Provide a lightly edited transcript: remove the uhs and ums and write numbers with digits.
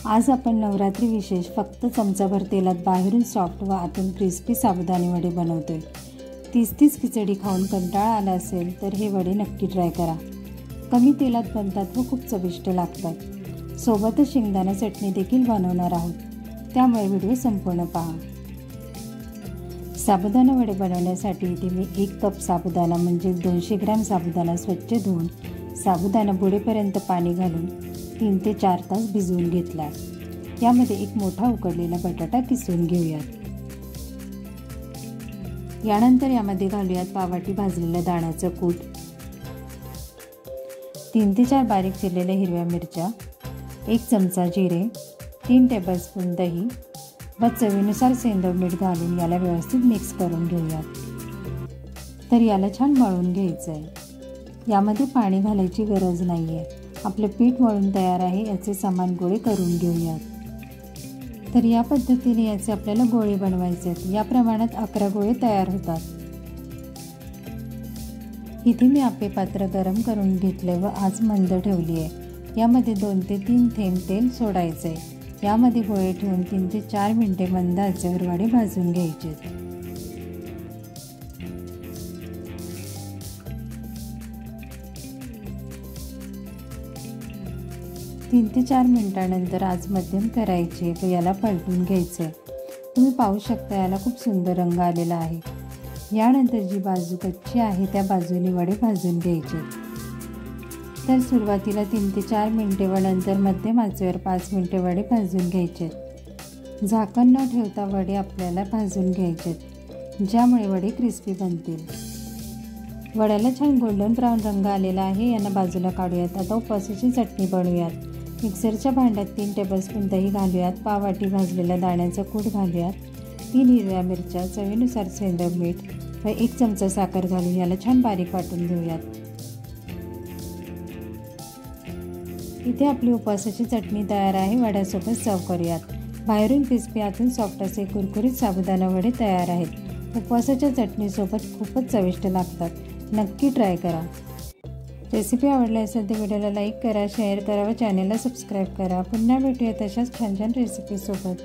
आज आपण नवरात्री विशेष फक्त चमचाभर तेलात बाहेरून सॉफ्ट व आतून क्रिस्पी साबुदाणे वडे बनवतोय। 30 खिचडी खाऊन कंटाळा आला असेल तर हे वडे नक्की ट्राय करा। कमी तेलात बनतात व खूप चविष्ट लागतात। सोबतच शेंगदाणा चटणी देखील बनवणार आहोत, त्यामुळे व्हिडिओ संपूर्ण पहा। साबुदाणा वडे बनवण्यासाठी इथे मी 1 कप साबुदाणा म्हणजे 200 ग्रॅम साबुदाणा स्वच्छ धुवून साबुदाणा बुडेपर्यंत पाणी घालून 3 ते 4 तास भिजवून घेतला। यामध्ये एक मोठा उकडलेला बटाटा किसून घेऊयात। यानंतर यामध्ये घालूयात पाववाटी भाजलेल्या दाण्याचं कूट, 3 ते 4 बारीक चिरलेल्या हिरव्या मिरच्या, 1 चमचा जिरे, 3 टेबलस्पून दही व चवीनुसार सेंधव मीठ घालून याला व्यवस्थित मिक्स करून घेऊयात। तर याला छान मळून घ्यायचं आहे। यामध्ये पाणी घालायची गरज नाहीये। आपले पीठ मळून तयार आहे, याचे समान गोळे करून घेऊयात। तर या पद्धतीने याचे आपल्याला गोळे बनवायचे आहेत। या प्रमाणात 11 गोळे तयार होतात। इथे मी आपे पात्र गरम करून घेतले व आज मंद ठेवली आहे। यामध्ये 2 ते 3 थेंब तेल सोडायचे। यामध्ये गोळे ठेवून 3 ते 4 मिनिटे मंद आचेवर वडे भाजून घ्यायचे। 3 ते 4 मिनिटांनंतर आज मध्यम करायचे व याला पलटून घ्यायचे। तुम्ही पाहू शकता याला खूप सुंदर रंग आलेला आहे। यानंतर जी बाजू कच्ची आहे त्या बाजूने वडे भाजून घ्यायचे। तर सुरुवातीला 3 ते 4 मिनिटे व नंतर मध्यम आचेवर 5 मिनिटे वडे भाजून घ्यायचे। झाकण न ठेवता वडे आपल्याला भाजून घ्यायचे, ज्यामुळे वडे क्रिस्पी बनतील। वड्याला छान गोल्डन ब्राऊन रंग आलेला आहे। यांना बाजूला काढूयात। आता उपवासाची चटणी बनवूयात। मिक्सरच्या भांड्यात 3 टेबलस्पून दही घालूयात, पाववाटी भाजलेल्या दाण्याचं कूट घालूयात, 3 हिरव्या मिरच्या, चवीनुसार सेंधव मीठ व 1 चमचा साखर घालून याला छान बारीक वाटून घेऊयात। इथे आपली उपवासाची चटणी तयार आहे। वड्यासोबत सर्व करूयात। बाहेरून क्रिस्पी आतून सॉफ्ट असे कुरकुरीत साबुदाणा वडे तयार आहेत। उपवासाच्या चटणीसोबत खूपच चविष्ट लागतात। नक्की ट्राय करा। रेसिपी आवडली असेल तर व्हिडिओला लाईक करा, शेअर करा व चॅनलला सबस्क्राईब करा। पुन्हा भेटूया तशाच छान छान रेसिपीसोबत।